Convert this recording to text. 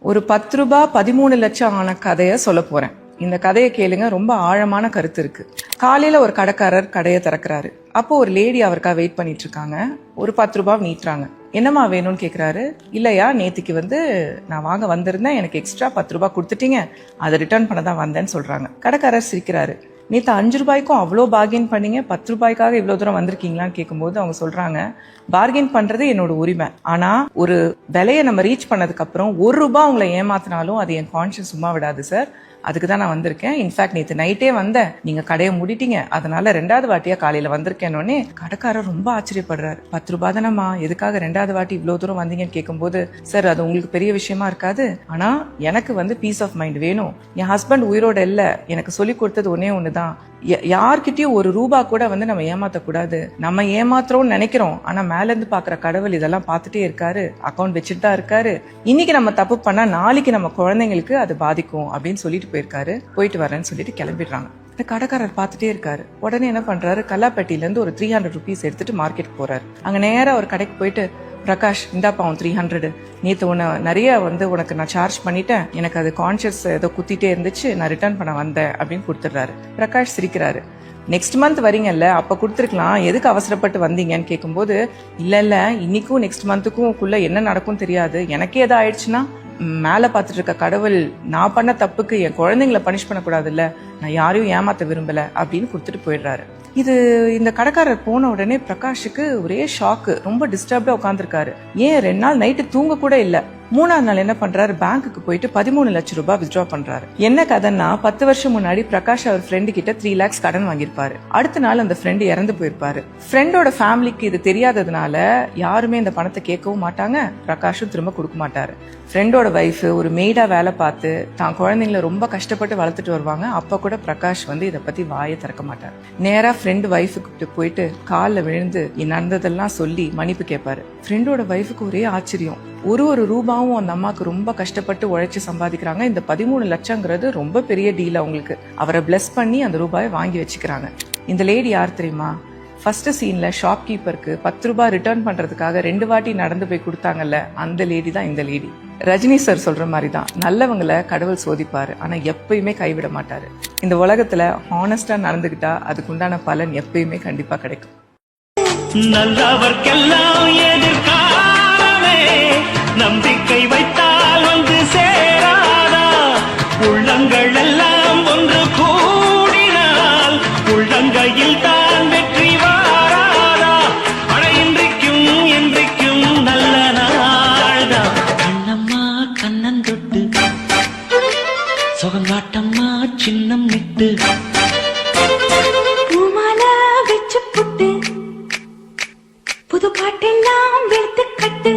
ஒரு 10 ரூபாய் 13 லட்சம் ஆன கதையை சொல்ல போறேன். இந்த கதையை கேளுங்க, ரொம்ப ஆழமான கருத்து இருக்கு. காலையில ஒரு கடைக்காரர் கடையை திறக்கிறாரு. அப்போ ஒரு லேடி அவருக்கா வெயிட் பண்ணிட்டு இருக்காங்க. ஒரு 10 ரூபாய் நீட்டுறாங்க. என்னம்மா வேணும்னு கேட்குறாரு. இல்லையா, நேத்திக்கு நான் வாங்க வந்திருந்தேன், எனக்கு எக்ஸ்ட்ரா 10 ரூபாய் கொடுத்துட்டீங்க, அதை ரிட்டர்ன் பண்ண தான் வந்தேன்னு சொல்றாங்க. கடைக்காரர் சிரிக்கிறாரு. நேற்று 5 ரூபாய்க்கும் அவ்வளோ பார்கெயின் பண்ணீங்க, 10 ரூபாய்க்காக இவ்வளோ தூரம் வந்திருக்கீங்களான்னு கேட்கும்போது அவங்க சொல்றாங்க, பார்கெயின் பண்றது என்னோட உரிமை, ஆனா ஒரு விலையை நம்ம ரீச் பண்ணதுக்கு அப்புறம் 1 ரூபாய் உங்களை ஏமாத்தினாலும் அது என் கான்ஷியஸ் சும்மா விடாது சார். அதுக்கு தான் நான் வந்திருக்கேன். இன்ஃபேக்ட் நேற்று நைட்டே வந்தேன், நீங்க கடையை மூடிட்டீங்க, அதனால 2வது வாட்டியா காலையில வந்திருக்கேன்னொன்னே கடைக்காரர் ரொம்ப ஆச்சரியப்படுறாரு. 10 ரூபாய் தானம்மா, எதுக்காக 2வது வாட்டி இவ்வளவு தூரம் வந்தீங்கன்னு கேட்கும்போது, சார் அது உங்களுக்கு பெரிய விஷயமா இருக்காது, ஆனா எனக்கு பீஸ் ஆஃப் மைண்ட் வேணும். என் ஹஸ்பண்ட் உயிரோட இல்ல, எனக்கு சொல்லி கொடுத்தது ஒன்னே ஒண்ணுதான், யார்கிட்டயும் 1 ரூபாய் கூட நம்ம ஏமாத்தக்கூடாது. நம்ம ஏமாத்துறோம்னு நினைக்கிறோம், ஆனா மேல இருந்து பாக்குற கடவுள் இதெல்லாம் பார்த்துட்டே இருக்காரு, அக்கௌண்ட் வச்சுட்டு தான் இருக்காரு. இன்னைக்கு நம்ம தப்பு பண்ணா நாளைக்கு நம்ம குழந்தைங்களுக்கு அது பாதிக்கும் அப்படின்னு சொல்லிட்டு போயிருக்காரு. போயிட்டு வரேன்னு சொல்லிட்டு கிளம்பிடுறாங்க. இந்த கடைக்காரர் பார்த்துட்டே இருக்காரு. உடனே என்ன பண்றாரு, கல்லாப்பட்டியில இருந்து ஒரு 300 ருபீஸ் எடுத்துட்டு மார்க்கெட் போறாரு. அங்க நேரா ஒரு கடைக்கு போயிட்டு, பிரகாஷ் இந்தாப்பா 300, நேற்று நிறைய உனக்கு நான் சார்ஜ் பண்ணிட்டேன், எனக்கு அது கான்ஷியஸ் ஏதோ குத்திட்டே இருந்துச்சு, நான் ரிட்டர்ன் பண்ண வந்தேன் அப்படின்னு கொடுத்துட்றாரு. பிரகாஷ் சிரிக்கிறாரு. நெக்ஸ்ட் மந்த் வரீங்கல்ல, அப்ப கொடுத்துருக்கலாம், எதுக்கு அவசரப்பட்டு வந்தீங்கன்னு கேட்கும்போது, இல்ல இன்னைக்கும் நெக்ஸ்ட் மந்த்துக்கும் என்ன நடக்கும் தெரியாது, எனக்கே ஏதோ ஆயிடுச்சுன்னா மேல பார்த்துட்டு இருக்க கடவுள் நான் பண்ண தப்புக்கு என் குழந்தைங்களை பனிஷ் பண்ணக்கூடாதுல்ல, நான் யாரையும் ஏமாத்த விரும்பல அப்படின்னு கொடுத்துட்டு போயிடுறாரு. இந்த கடைக்காரர் போன உடனே பிரகாஷுக்கு ஒரே ஷாக்கு, ரொம்ப டிஸ்டர்ப்டா உட்காந்துருக்காரு. ஏன் 2 நாள் நைட்டு தூங்க கூட இல்ல. 3ஆவது நாள் என்ன பண்றாரு, பேங்க்குக்கு போயிட்டு 13 லட்சம் ரூபாய் வித்ட்ரா பண்றாரு. என்ன கதைன்னா, 10 வருஷம் முன்னாடி பிரகாஷ் அவர் ஃப்ரெண்டு கிட்ட 3 lakhs கடன் வாங்கியிருப்பாரு. அடுத்த நாள் அந்த ஃப்ரெண்டு இறந்து போயிருப்பாரு. ஃப்ரெண்டோட ஃபேமிலிக்கு இது தெரியாததுனால யாருமே இந்த பணத்தை கேட்கவும் மாட்டாங்க, பிரகாஷும் திரும்ப கொடுக்க மாட்டாரு. ஃப்ரெண்டோட வைஃப் ஒரு மெய்டா வேலை பார்த்து தான் குழந்தைங்களை ரொம்ப கஷ்டப்பட்டு வளர்த்துட்டு வருவாங்க. அப்ப கூட பிரகாஷ் இதை பத்தி வாயை திறக்க மாட்டார். நேரா ஃப்ரெண்டு வைஃபுக்கு போயிட்டு காலில் விழுந்து நடந்ததெல்லாம் சொல்லி மன்னிப்பு கேட்பாரு. ஃப்ரெண்டோட வைஃபுக்கு ஒரே ஆச்சரியம். ஒரு ரூபாவும் அந்த அம்மாக்கு ரொம்ப கஷ்டப்பட்டு உழைச்சு சம்பாதிக்கிறாங்க. இந்த 13 லட்சங்கிறது ரொம்ப பெரிய டீல் அவங்களுக்கு. அவரை பிளஸ் பண்ணி அந்த ரூபாயை வாங்கி வச்சுக்கிறாங்க. இந்த லேடி யார் தெரியுமா? ஃபர்ஸ்ட் சீன்ல ஷாப்கீப்பருக்கு 10 ரூபாய் ரிட்டர்ன் பண்றதுக்காக 2 வாட்டி நடந்து போய் கொடுத்தாங்கல்ல, அந்த லேடி தான் இந்த லேடி. ரஜினி சார் சொல்ற மாதிரி தான், நல்லவங்களை கடவுள் சோதிப்பாரு, ஆனா எப்பயுமே கைவிட மாட்டாரு. இந்த உலகத்துல ஹானஸ்டா நடந்துகிட்டா அதுக்கு உண்டான பலன் எப்பயுமே கண்டிப்பா கிடைக்கும். நல்லவர்க்கெல்லாம் எதிர்காலமே நம்பிக்கை வைத்தால் சேராதா, உள்ளங்கள் எல்லாம் ஒன்று கூடினால் உள்ளங்கையில் தான் வெற்றி வாராதா, இன்றைக்கும் என்றைக்கும் நல்ல நாள்தான். கண்ணம்மா கண்ணன் தொட்டு சுகங்காட்டம்மா சின்னம் விட்டு வச்சு புட்டு புது பாட்டெல்லாம் வெளுத்து கட்டு.